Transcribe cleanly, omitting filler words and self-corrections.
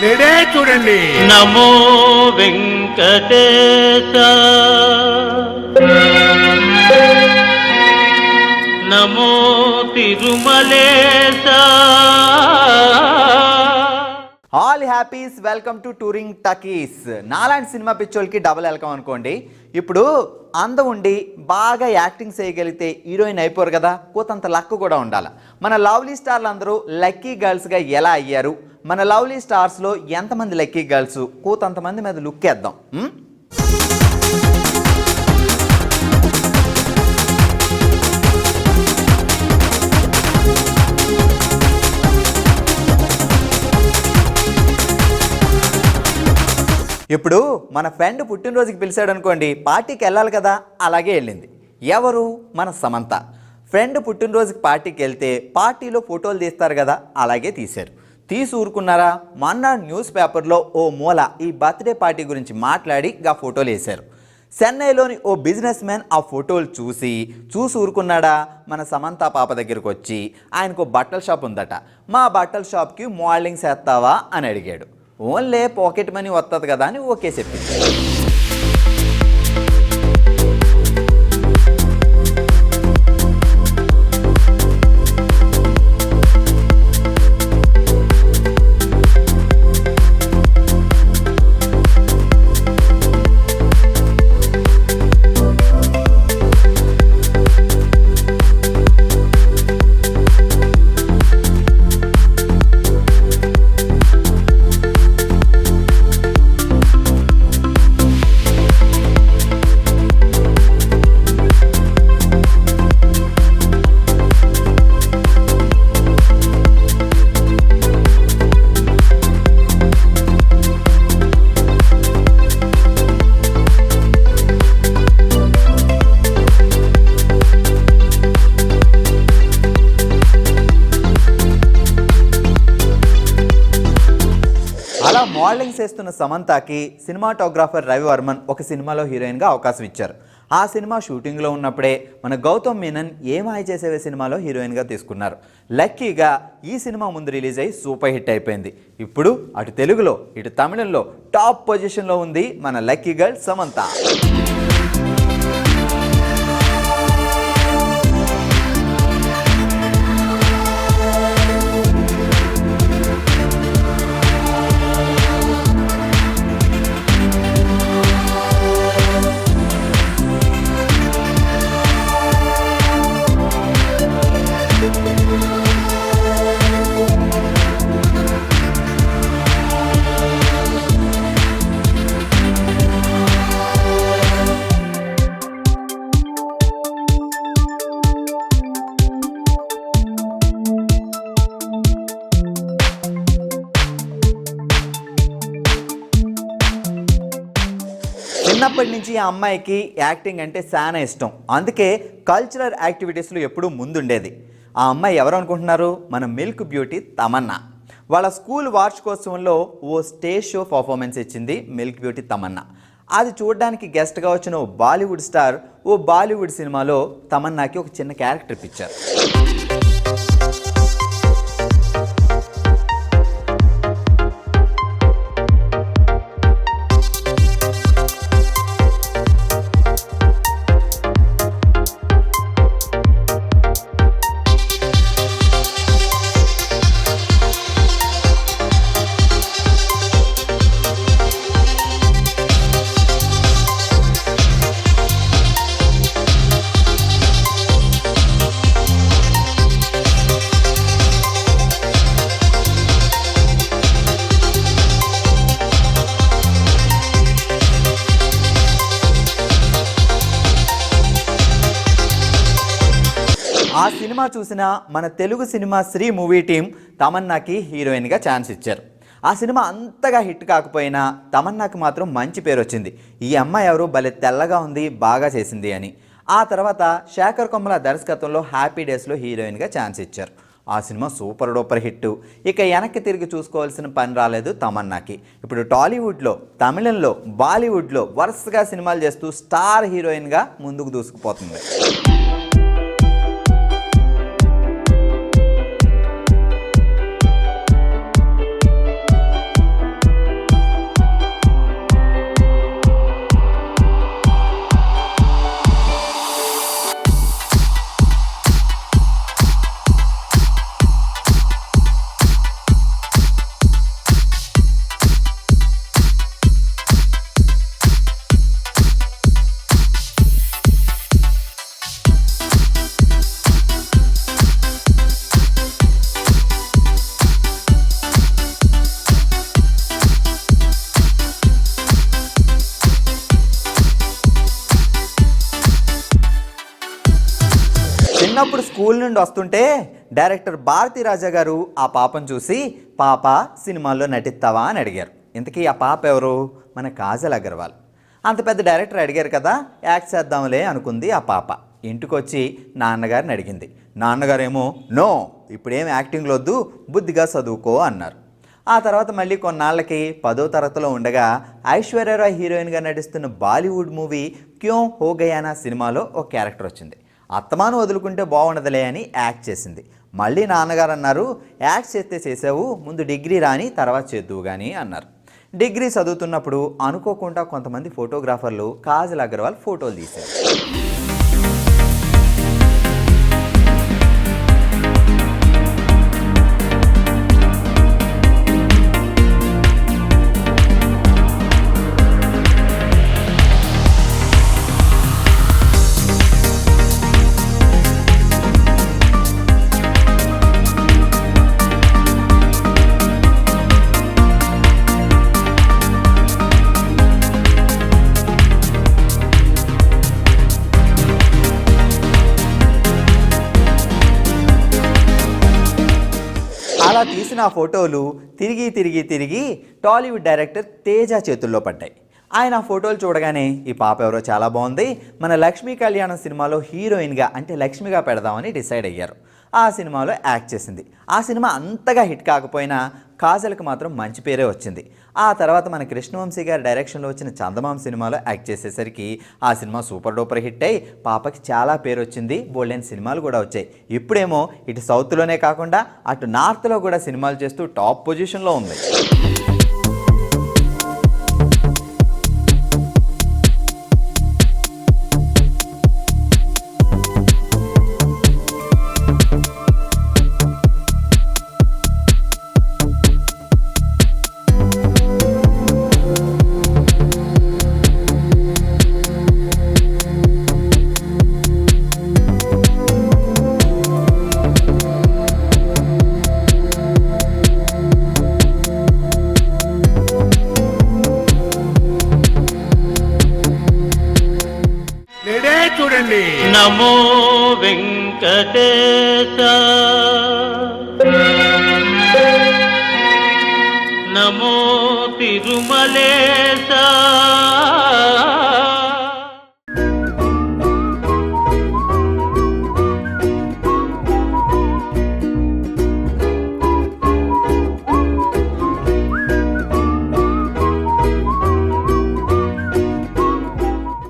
నేడే చూడండి. నమో వెంకటేశ నమో Tirumalesha. All happies, welcome to touring talkies. నాలాంటి సినిమా పిచ్చోళ్ళకి డబుల్ వెల్కమ్ అనుకోండి. ఇప్పుడు అందం ఉండి బాగా యాక్టింగ్ చేయగలిగితే హీరోయిన్ అయిపోరు కదా, కోతంత లక్ కూడా ఉండాలి. మన లవ్లీ స్టార్లు అందరూ లక్కీ గర్ల్స్గా ఎలా అయ్యారు, మన లవ్లీ స్టార్స్లో ఎంతమంది లక్కీ గర్ల్స్, కోతంతమంది మీద లుక్ వేద్దాం. ఇప్పుడు మన ఫ్రెండ్ పుట్టినరోజుకి పిలిచాడు అనుకోండి, పార్టీకి వెళ్ళాలి కదా, అలాగే వెళ్ళింది. ఎవరు? మన సమంత. ఫ్రెండ్ పుట్టినరోజుకి పార్టీకి వెళ్తే పార్టీలో ఫోటోలు తీస్తారు కదా, అలాగే తీశారు. తీసి ఊరుకున్నారా? మొన్న న్యూస్ పేపర్లో ఓ మూల ఈ బర్త్డే పార్టీ గురించి మాట్లాడి ఆ ఫోటోలు వేశారు. చెన్నైలోని ఓ బిజినెస్ మ్యాన్ ఆ ఫోటోలు చూసి ఊరుకున్నాడా? మన సమంత పాప దగ్గరకు వచ్చి, ఆయనకు బట్టల షాప్ ఉందట, మా బట్టల షాప్కి మోడలింగ్ చేస్తావా అని అడిగాడు. ఓన్లీ పాకెట్ మనీ వస్తుంది కదా అని ఓకే చెప్పింది. అలా మోడలింగ్ చేస్తున్న సమంతకి సినిమాటోగ్రాఫర్ రవివర్మన్ ఒక సినిమాలో హీరోయిన్గా అవకాశం ఇచ్చారు. ఆ సినిమా షూటింగ్లో ఉన్నప్పుడే మన గౌతమ్ మీనన్ ఏమాయ చేసేవే సినిమాలో హీరోయిన్గా తీసుకున్నారు. లక్కీగా ఈ సినిమా ముందు రిలీజ్ అయ్యి సూపర్ హిట్ అయిపోయింది. ఇప్పుడు అటు తెలుగులో ఇటు తమిళంలో టాప్ పొజిషన్లో ఉంది మన లక్కీ గర్ల్ సమంత. చిన్నప్పటి నుంచి ఆ అమ్మాయికి యాక్టింగ్ అంటే చాలా ఇష్టం. అందుకే కల్చరల్ యాక్టివిటీస్లో ఎప్పుడూ ముందుండేది. ఆ అమ్మాయి ఎవరు అనుకుంటున్నారు? మన మిల్క్ బ్యూటీ తమన్నా. వాళ్ళ స్కూల్ వార్షికోత్సవంలో ఓ స్టేజ్ షో పర్ఫార్మెన్స్ ఇచ్చింది మిల్క్ బ్యూటీ తమన్నా. అది చూడడానికి గెస్ట్గా వచ్చిన ఓ బాలీవుడ్ స్టార్ ఓ బాలీవుడ్ సినిమాలో తమన్నాకి ఒక చిన్న క్యారెక్టర్ ఇప్పించారు. ఆ సినిమా చూసిన మన Telugu cinema Sri movie team తమన్నాకి హీరోయిన్గా ఛాన్స్ ఇచ్చారు. ఆ సినిమా అంతగా హిట్ కాకపోయినా తమన్నాకి మాత్రం మంచి పేరు వచ్చింది. ఈ అమ్మాయి ఎవరు, భలే తెల్లగా ఉంది, బాగా చేసింది అని. ఆ తర్వాత శేఖర్ కొమ్మల దర్శకత్వంలో హ్యాపీ డేస్లో హీరోయిన్గా ఛాన్స్ ఇచ్చారు. ఆ సినిమా సూపర్ డూపర్ హిట్. ఇక వెనక్కి తిరిగి చూసుకోవాల్సిన పని రాలేదు తమన్నాకి. ఇప్పుడు టాలీవుడ్లో, తమిళంలో, బాలీవుడ్లో వరుసగా సినిమాలు చేస్తూ స్టార్ హీరోయిన్గా ముందుకు దూసుకుపోతుంది. చిన్నప్పుడు స్కూల్ నుండి వస్తుంటే డైరెక్టర్ భారతీ రాజా గారు ఆ పాపను చూసి పాప సినిమాల్లో నటిస్తావా అని అడిగారు. ఇంతకీ ఆ పాప ఎవరు? మన కాజల్ అగర్వాల్. అంత పెద్ద డైరెక్టర్ అడిగారు కదా, యాక్ట్ చేద్దాంలే అనుకుంది ఆ పాప. ఇంటికి వచ్చి నాన్నగారిని అడిగింది. నాన్నగారేమో నో, ఇప్పుడేం యాక్టింగ్లో వద్దు, బుద్ధిగా చదువుకో అన్నారు. ఆ తర్వాత మళ్ళీ కొన్నాళ్ళకి 10వ తరగతిలో ఉండగా ఐశ్వర్యరాయ్ హీరోయిన్గా నటిస్తున్న బాలీవుడ్ మూవీ క్యో హో గయానా సినిమాలో ఒక క్యారెక్టర్ వచ్చింది. అత్తమాను వదులుకుంటే బాగుండదులే అని యాక్ట్ చేసింది. మళ్ళీ నాన్నగారు అన్నారు, యాక్ట్ చేస్తే చేసావు, ముందు డిగ్రీ రాని తర్వాత చేద్దువు కానీ అన్నారు. డిగ్రీ చదువుతున్నప్పుడు అనుకోకుండా కొంతమంది ఫోటోగ్రాఫర్లు కాజల్ అగర్వాల్ ఫోటోలు తీశారు. అలా తీసిన ఫోటోలు తిరిగి టాలీవుడ్ డైరెక్టర్ తేజ చేతుల్లో పడ్డాయి. ఆయన ఆ ఫోటోలు చూడగానే ఈ పాప ఎవరో చాలా బాగుంది, మన లక్ష్మీ కళ్యాణం సినిమాలో హీరోయిన్గా అంటే లక్ష్మిగా పెడదామని డిసైడ్ అయ్యారు. ఆ సినిమాలో యాక్ట్ చేసింది. ఆ సినిమా అంతగా హిట్ కాకపోయినా కాజల్కి మాత్రం మంచి పేరే వచ్చింది. ఆ తర్వాత మన కృష్ణవంశీ గారి డైరెక్షన్లో వచ్చిన చందమామ సినిమాలో యాక్ట్ చేసేసరికి ఆ సినిమా సూపర్ డూపర్ హిట్ అయ్యి పాపకి చాలా పేరు వచ్చింది. బోల్డెన్ సినిమాలు కూడా వచ్చాయి. ఇప్పుడేమో ఇటు సౌత్లోనే కాకుండా అటు నార్త్లో కూడా సినిమాలు చేస్తూ టాప్ పొజిషన్లో ఉంది. చూడండి. నమో వెంకటేశ, నమో తిరుమలేశ.